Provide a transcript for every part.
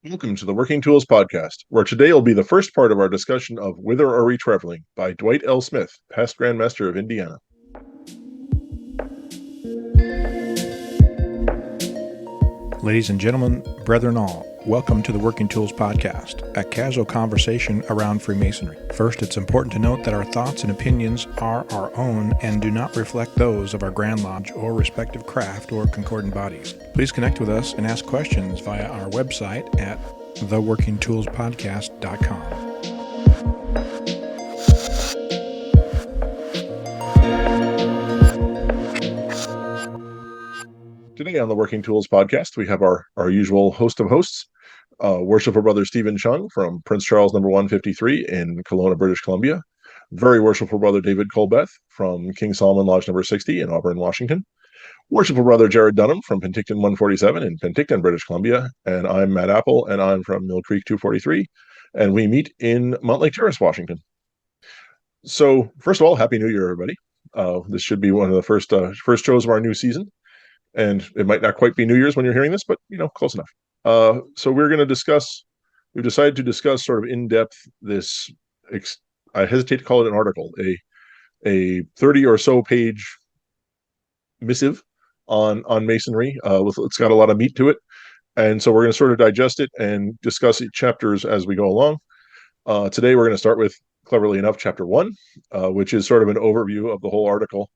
Welcome to the Working Tools Podcast, where today will be the first part of our discussion of Whither Are We Traveling by Dwight L. Smith, past Grand Master of Indiana. Ladies and gentlemen, brethren all, welcome to the Working Tools Podcast, a casual conversation around Freemasonry. First, it's important to note that our thoughts and opinions are our own and do not reflect those of our Grand Lodge or respective craft or concordant bodies. Please connect with us and ask questions via our website at theworkingtoolspodcast.com. Today on the Working Tools Podcast, we have our usual host of hosts, Worshipful Brother Stephen Chung from Prince Charles No. 153 in Kelowna, British Columbia. Very Worshipful Brother David Colbeth from King Solomon Lodge No. 60 in Auburn, Washington. Worshipful Brother Jarrod Dunham from Penticton 147 in Penticton, British Columbia. And I'm Matt Appel, and I'm from Mill Creek 243. And we meet in Montlake Terrace, Washington. So, first of all, Happy New Year, everybody. This should be one of the first shows of our new season. And it might not quite be New Year's when you're hearing this, but, close enough. So we're going to discuss, we've decided to discuss sort of in-depth this, I hesitate to call it an article, a 30 or so page missive on Masonry. It's got a lot of meat to it. And so we're going to sort of digest it and discuss chapters as we go along. Today we're going to start with, cleverly enough, chapter 1, which is sort of an overview of the whole article.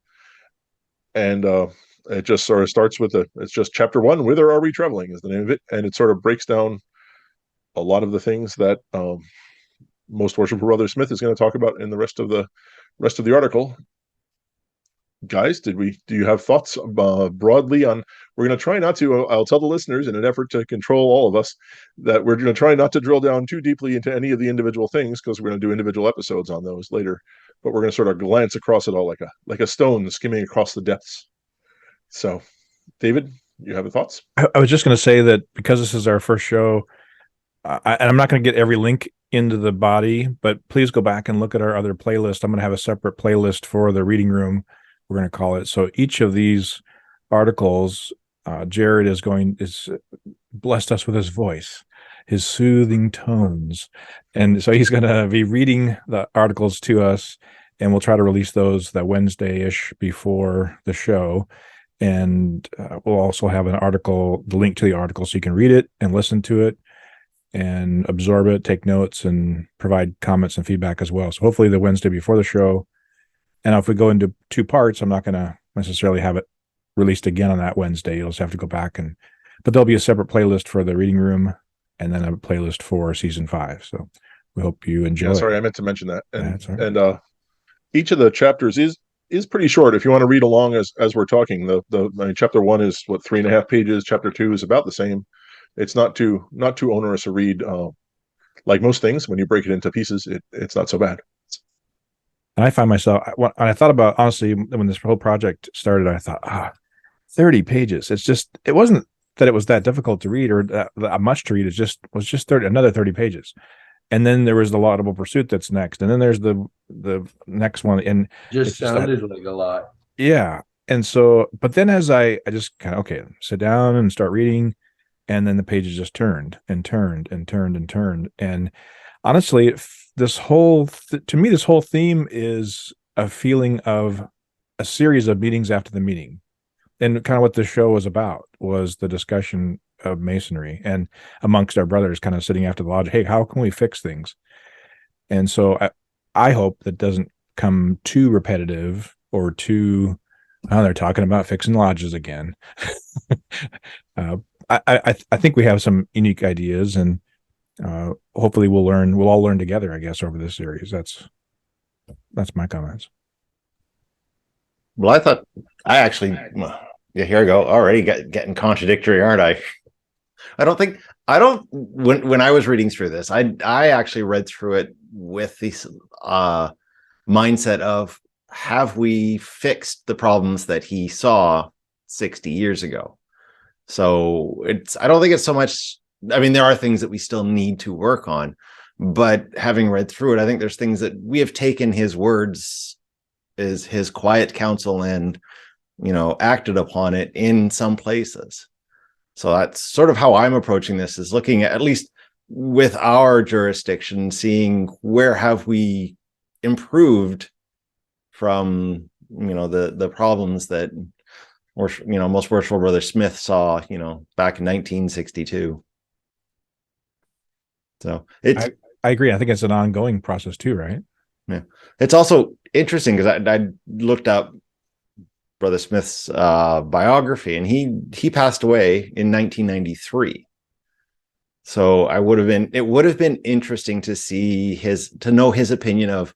And it just sort of starts with it's just chapter 1, Whither Are We Traveling is the name of it. And it sort of breaks down a lot of the things that most Worshipful Brother Smith is going to talk about in the rest of the article. Guys, do you have thoughts broadly on, we're going to try not to, I'll tell the listeners in an effort to control all of us, that we're going to try not to drill down too deeply into any of the individual things, because we're going to do individual episodes on those later, but we're going to sort of glance across it all like a stone skimming across the depths. So, David, you have thoughts? I was just going to say that because this is our first show, and I'm not going to get every link into the body, but please go back and look at our other playlist. I'm going to have a separate playlist for the reading room, we're going to call it. So each of these articles, Jarrod is blessed us with his voice, his soothing tones. And so he's going to be reading the articles to us, and we'll try to release those that Wednesday-ish before the show. And we'll also have an article, the link to the article, so you can read it and listen to it and absorb it, take notes, and provide comments and feedback as well. So hopefully the Wednesday before the show. And if we go into 2 parts, I'm not going to necessarily have it released again on that Wednesday. You'll just have to go back but there'll be a separate playlist for the reading room and then a playlist for season 5. So we hope you enjoy. Yeah, sorry, I meant to mention that. And each of the chapters is pretty short. If you want to read along as we're talking, chapter 1 is 3.5 pages. Chapter 2 is about the same. It's not too onerous to read. Like most things, when you break it into pieces, it's not so bad. And I find myself, when I thought about, honestly, when this whole project started, I thought, 30 pages. It wasn't that it was that difficult to read or that much to read. It was just another 30 pages. And then there was the Laudable Pursuit that's next. And then there's the next one. And just sounded like a lot. Yeah. And so, but then as I just kind of, sit down and start reading, and then the pages just turned and turned and turned and turned. And honestly, this whole theme is a feeling of a series of meetings after the meeting. And kind of what the show was about was the discussion of Masonry and amongst our brothers, kind of sitting after the lodge. Hey, how can we fix things? And so I hope that doesn't come too repetitive or too, they're talking about fixing lodges again. I think we have some unique ideas, and hopefully we'll all learn together, I guess, over this series. That's my comments. Well, here I go. Already getting contradictory, aren't I? When I was reading through this, I actually read through it with this mindset of, have we fixed the problems that he saw 60 years ago? So I don't think it's so much, there are things that we still need to work on, but having read through it, I think there's things that we have taken his words as his quiet counsel and, acted upon it in some places. So that's sort of how I'm approaching this, is looking at least with our jurisdiction, seeing where have we improved from, the problems that most Worshipful Brother Smith saw, back in 1962. So I agree. I think it's an ongoing process too, right? Yeah. It's also interesting because I looked up Brother Smith's biography, and he passed away in 1993. So it would have been interesting to know his opinion of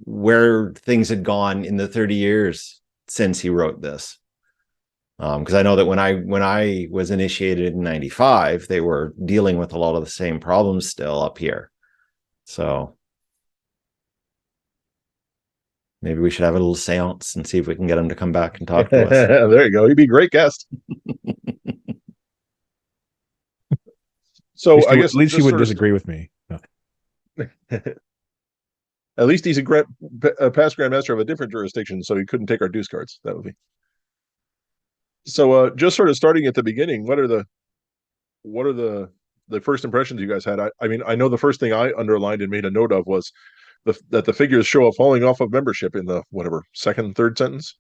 where things had gone in the 30 years since he wrote this. Because I know that when I was initiated in 95, they were dealing with a lot of the same problems still up here. So maybe we should have a little seance and see if we can get him to come back and talk to us. There you go. He'd be a great guest. So I guess at least he would disagree with me. No. At least he's a past grandmaster of a different jurisdiction, so he couldn't take our deuce cards. That would be. So just sort of starting at the beginning, what are the first impressions you guys had? I mean, I know the first thing I underlined and made a note of was that the figures show a falling off of membership in the second, third sentence,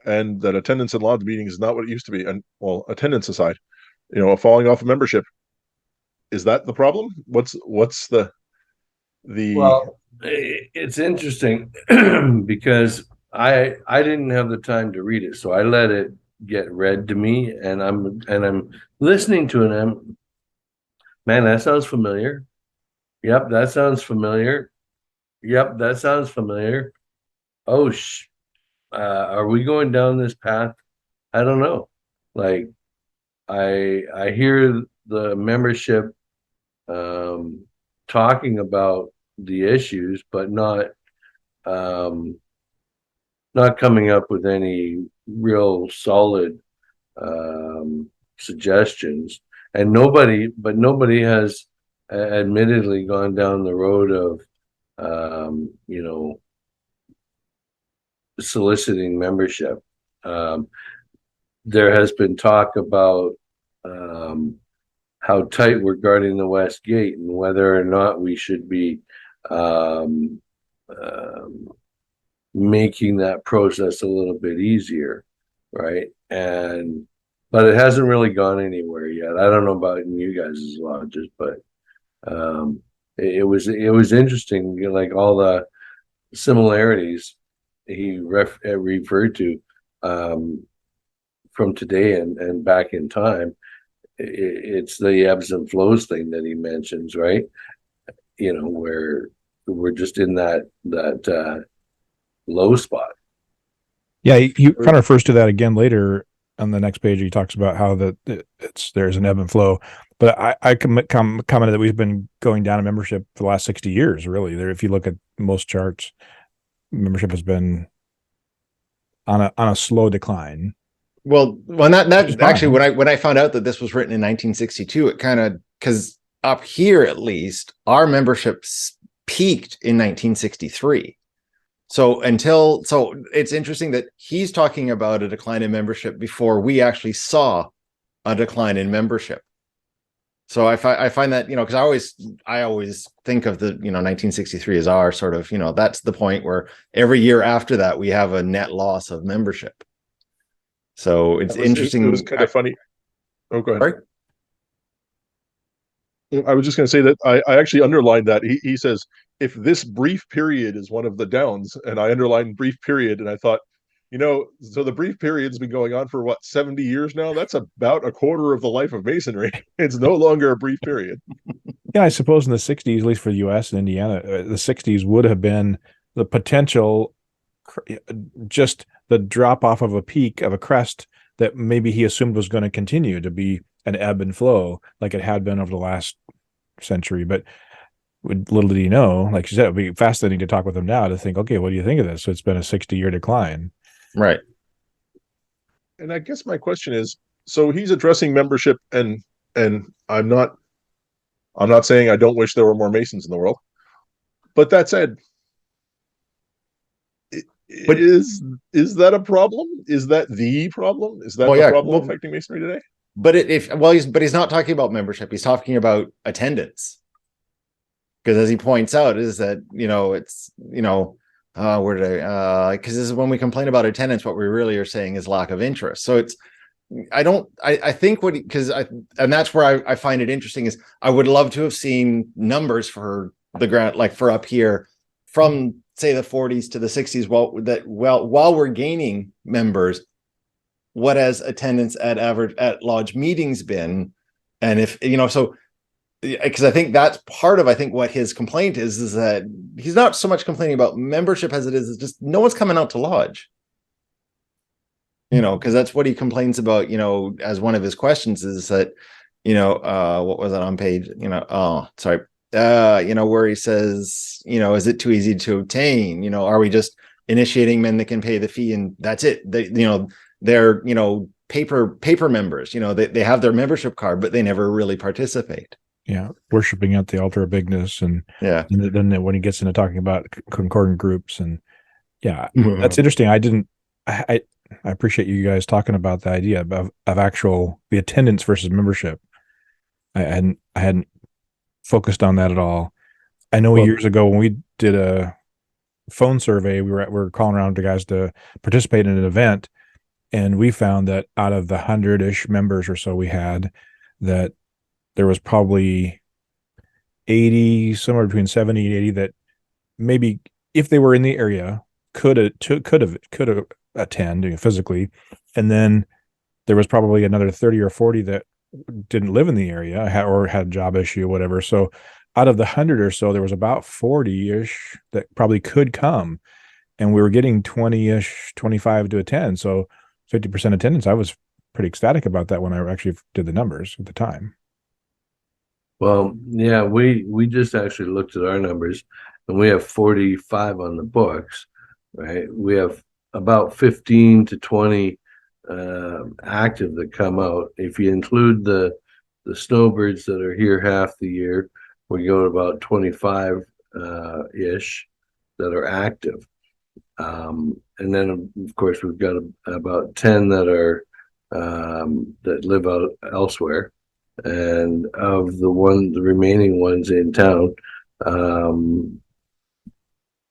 and that attendance in lodge meetings is not what it used to be. And well, attendance aside, a falling off of membership, is that the problem? What's the Well, it's interesting because I didn't have the time to read it, so I let it get read to me, and I'm listening to it, and I'm, man, that sounds familiar. Yep, that sounds familiar. Yep, that sounds familiar. Oh, are we going down this path? I don't know. Like, I hear the membership talking about the issues, but not coming up with any real solid suggestions. And nobody has admittedly gone down the road of soliciting membership. There has been talk about how tight we're guarding the West Gate and whether or not we should be making that process a little bit easier, right? But it hasn't really gone anywhere yet. I don't know about in you guys' lodges, but it was interesting, like all the similarities he referred to from today and back in time. It's the ebbs and flows thing that he mentions, right? Where we're just in that low spot. Yeah, he kind of refers to that again later on the next page. He talks about how there's an ebb and flow. But I commented that we've been going down in membership for the last 60 years, really. There, if you look at most charts, membership has been on a slow decline. Well, that actually, when I found out that this was written in 1962, it kind of, because up here at least, our memberships peaked in 1963. So it's interesting that he's talking about a decline in membership before we actually saw a decline in membership. So I find that, because I always think of the 1963 as our sort of, that's the point where every year after that we have a net loss of membership. So it's interesting. It was kind of funny. Oh, go ahead. Sorry? I was just going to say that I actually underlined that. He says, if this brief period is one of the downs, and I underlined brief period, and I thought, so the brief period's been going on for 70 years now? That's about a quarter of the life of Masonry. It's no longer a brief period. Yeah, I suppose in the 60s, at least for the U.S. and Indiana, the 60s would have been the potential, just the drop off of a peak of a crest that maybe he assumed was going to continue to be an ebb and flow like it had been over the last century. But little did he know, like you said, it would be fascinating to talk with him now to think, okay, what do you think of this? So it's been a 60-year decline. Right. And I guess my question is, so he's addressing membership, and I'm not saying I don't wish there were more Masons in the world. But that said, but is that a problem? Is that the problem? Is that the problem affecting Masonry today? But he's not talking about membership. He's talking about attendance. Because as he points out, is that, it's, where did because this is when we complain about attendance, what we really are saying is lack of interest. So I think and that's where I find it interesting is I would love to have seen numbers for the grant, like for up here from say the 40s to the 60s, while we're gaining members, what has attendance at lodge meetings been? And if, so, because I think that's part of, what his complaint is that he's not so much complaining about membership as it is just no one's coming out to lodge. Because that's what he complains about, as one of his questions is that, what was it on page, where he says, is it too easy to obtain? Are we just initiating men that can pay the fee and that's it? They're, paper members, they have their membership card, but they never really participate. Yeah. Worshipping at the altar of bigness. And then when he gets into talking about concordant groups and that's interesting. I appreciate you guys talking about the idea of the attendance versus membership. I hadn't focused on that at all. I know years ago when we did a phone survey, we were calling around to guys to participate in an event, and we found that out of the 100-ish members or so we had, that there was probably 80, somewhere between 70 and 80 that maybe if they were in the area could have attend physically, and then there was probably another 30 or 40 that didn't live in the area or had a job issue or whatever. So out of the 100 or so, there was about 40-ish that probably could come, and we were getting 20-ish, 25 to attend. So 50% attendance. I was pretty ecstatic about that when I actually did the numbers at the time. Well, yeah, we just actually looked at our numbers, and we have 45 on the books, right? We have about 15 to 20 active that come out. If you include the snowbirds that are here half the year, we go to about 25 ish that are active. And then of course we've got about 10 that are that live out elsewhere. And of the remaining ones in town,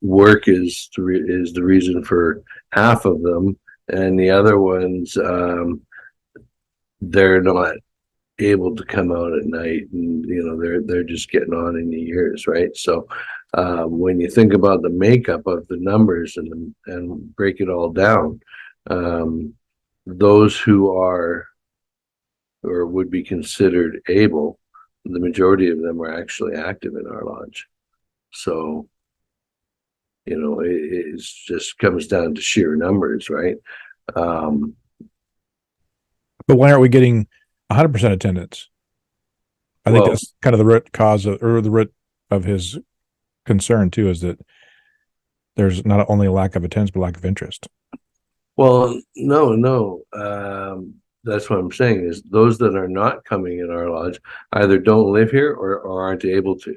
work is the reason for half of them, and the other ones, they're not able to come out at night, and they're just getting on in the years, right? So when you think about the makeup of the numbers and break it all down, those who are or would be considered able, the majority of them are actually active in our lodge. So it just comes down to sheer numbers, right? But why aren't we getting 100% attendance? I think that's kind of the root cause or the root of his concern too, is that there's not only a lack of attendance, but lack of interest. Well, no. That's what I'm saying is those that are not coming in our lodge either don't live here or aren't able to,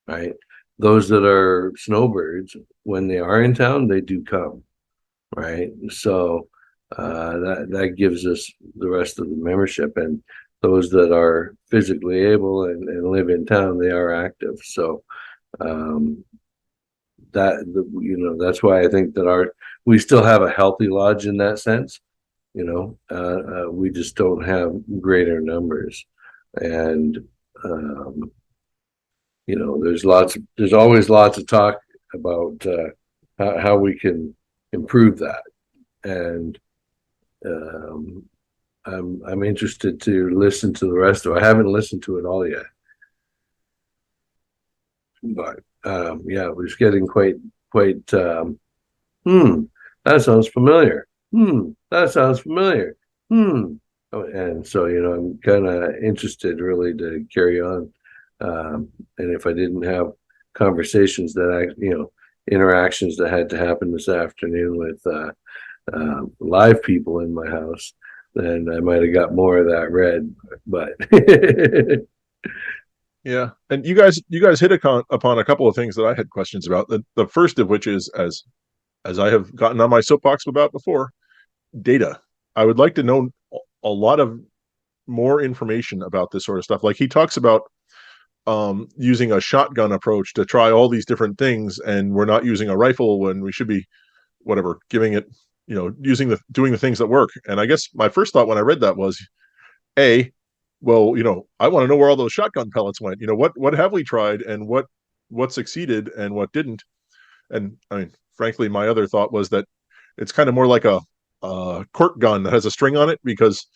right? Those that are snowbirds, when they are in town, they do come, right? So that gives us the rest of the membership, and those that are physically able and live in town, they are active. So that's why I think that we still have a healthy lodge in that sense. We just don't have greater numbers, and there's always lots of talk about how we can improve that, and I'm interested to listen to the rest of it. I haven't listened to it all yet, but it was getting quite that sounds familiar. That sounds familiar. And so I'm kind of interested really to carry on, and if I didn't have conversations that interactions that had to happen this afternoon with live people in my house, then I might have got more of that read. But yeah, and you guys hit upon a couple of things that I had questions about. The first of which is, as I have gotten on my soapbox about before, data. I would like to know a lot of more information about this sort of stuff. Like he talks about using a shotgun approach to try all these different things, and we're not using a rifle when we should be giving it, doing the things that work. And I guess my first thought when I read that was, well, I want to know where all those shotgun pellets went. What have we tried, and what succeeded and what didn't. And I mean, frankly, my other thought was that it's kind of more like a cork gun that has a string on it, because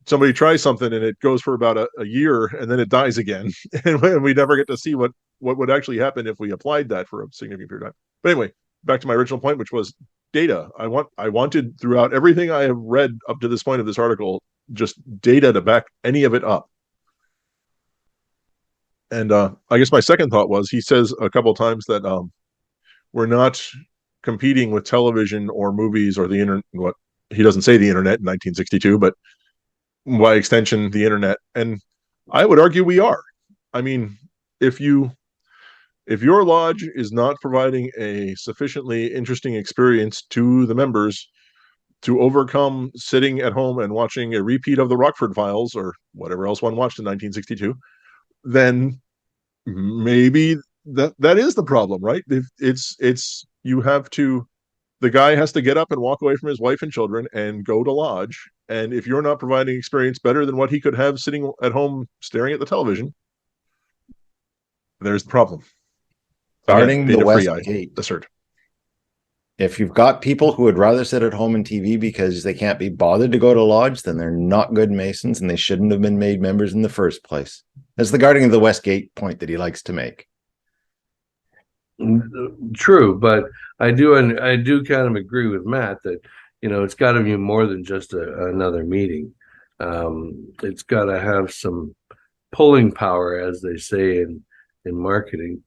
somebody tries something and it goes for about a year and then it dies again. And we never get to see what would actually happen if we applied that for a significant period of time. But anyway, back to my original point, which was data. I wanted throughout everything I have read up to this point of this article, just data to back any of it up. And I guess my second thought was, he says a couple of times that we're not competing with television or movies or the internet. What he doesn't say the internet in 1962, but by extension, the internet. And I would argue we are. I mean, if your lodge is not providing a sufficiently interesting experience to the members to overcome sitting at home and watching a repeat of the Rockford Files or whatever else one watched in 1962, then maybe that is the problem, right? The guy has to get up and walk away from his wife and children and go to lodge. And if you're not providing experience better than what he could have sitting at home staring at the television, there's the problem. Guarding the West Gate. Assert. If you've got people who would rather sit at home and TV because they can't be bothered to go to lodge, then they're not good Masons and they shouldn't have been made members in the first place. That's the guarding of the West Gate point that he likes to make. True, but I do kind of agree with Matt that it's got to be more than just another meeting. It's got to have some pulling power, as they say in marketing,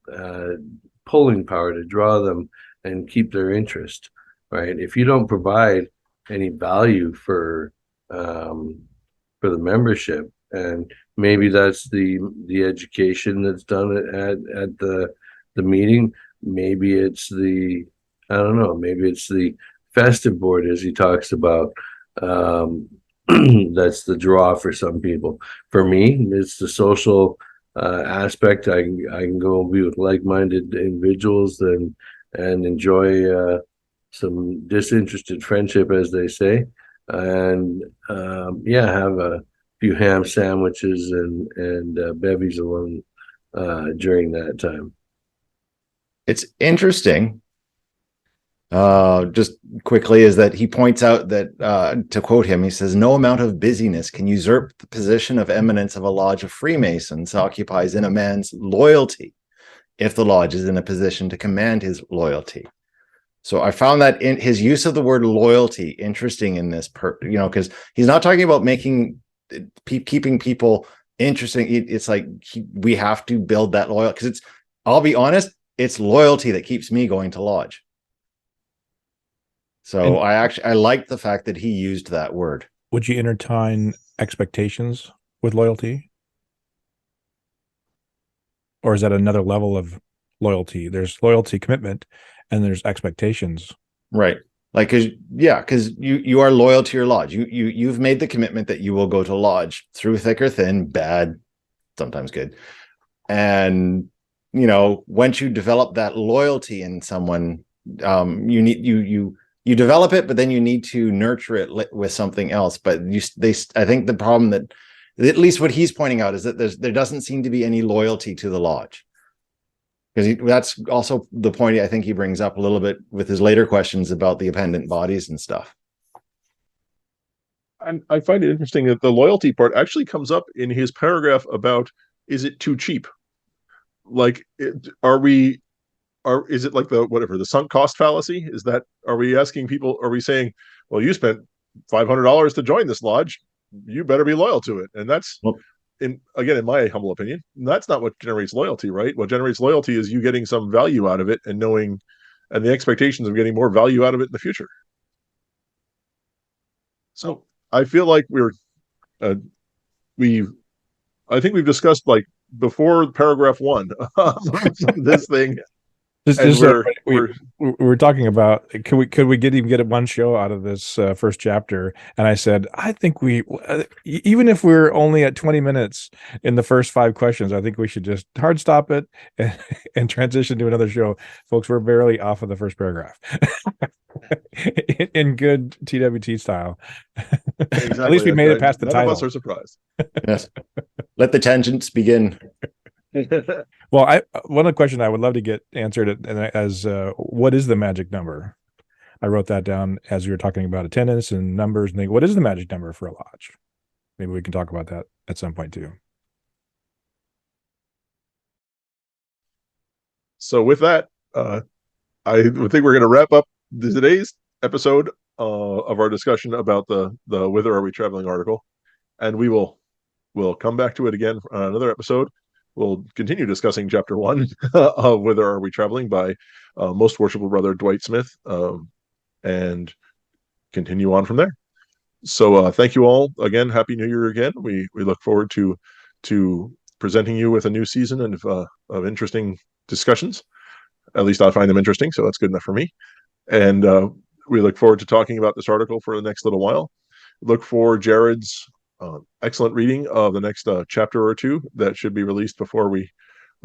pulling power to draw them and keep their interest. Right? If you don't provide any value for the membership, and maybe that's the education that's done at the meeting. Maybe it's maybe it's the festive board, as he talks about. That's the draw for some people. For me, it's the social aspect. I can go be with like-minded individuals and enjoy some disinterested friendship, as they say, and have a few ham sandwiches and bevies along during that time. It's interesting, just quickly, is that he points out that, to quote him, he says, "No amount of busyness can usurp the position of eminence of a lodge of Freemasons occupies in a man's loyalty, if the lodge is in a position to command his loyalty." So I found that in his use of the word loyalty interesting in this, because he's not talking about keeping people interesting. It's like we have to build that loyalty, because I'll be honest, it's loyalty that keeps me going to lodge. So I like the fact that he used that word. Would you intertwine expectations with loyalty? Or is that another level of loyalty? There's loyalty, commitment, and there's expectations. Right. Like, because you are loyal to your lodge. You've made the commitment that you will go to lodge through thick or thin, bad, sometimes good. And once you develop that loyalty in someone, you develop it, but then you need to nurture it with something else. But I think the problem that, at least what he's pointing out, is that there doesn't seem to be any loyalty to the lodge. Because that's also the point I think he brings up a little bit with his later questions about the appendant bodies and stuff. And I find it interesting that the loyalty part actually comes up in his paragraph about, is it too cheap? Like, is it like the sunk cost fallacy? Are we asking people, are we saying, well, you spent $500 to join this lodge, you better be loyal to it? And that's, in my humble opinion, that's not what generates loyalty, right? What generates loyalty is you getting some value out of it and knowing, and the expectations of getting more value out of it in the future. So I feel like I think we've discussed, like, before paragraph 1 this thing, We're talking about could we get one show out of this first chapter? And I said, I think even if we're only at 20 minutes in the first 5 questions, I think we should just hard stop it and transition to another show. Folks, we're barely off of the first paragraph. in good TWT style. Exactly. At least we made it past the title. None of us are surprised. Yes. Let the tangents begin. Well, one of the questions I would love to get answered as what is the magic number? I wrote that down as we were talking about attendance and numbers and what is the magic number for a lodge? Maybe we can talk about that at some point too. So with that, I think we're going to wrap up today's episode of our discussion about the Whither Are We Traveling article, and we'll come back to it again on another episode. We'll continue discussing chapter 1 of Whither Are We Traveling by Most Worshipful Brother Dwight Smith, and continue on from there. So thank you all again. Happy New Year again. We look forward to presenting you with a new season of interesting discussions. At least I find them interesting, so that's good enough for me. And we look forward to talking about this article for the next little while. Look for Jarrod's excellent reading of the next chapter or two that should be released before we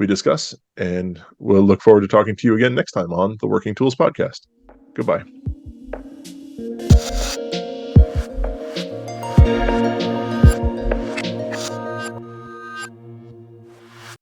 discuss. And we'll look forward to talking to you again next time on the Working Tools Podcast. Goodbye.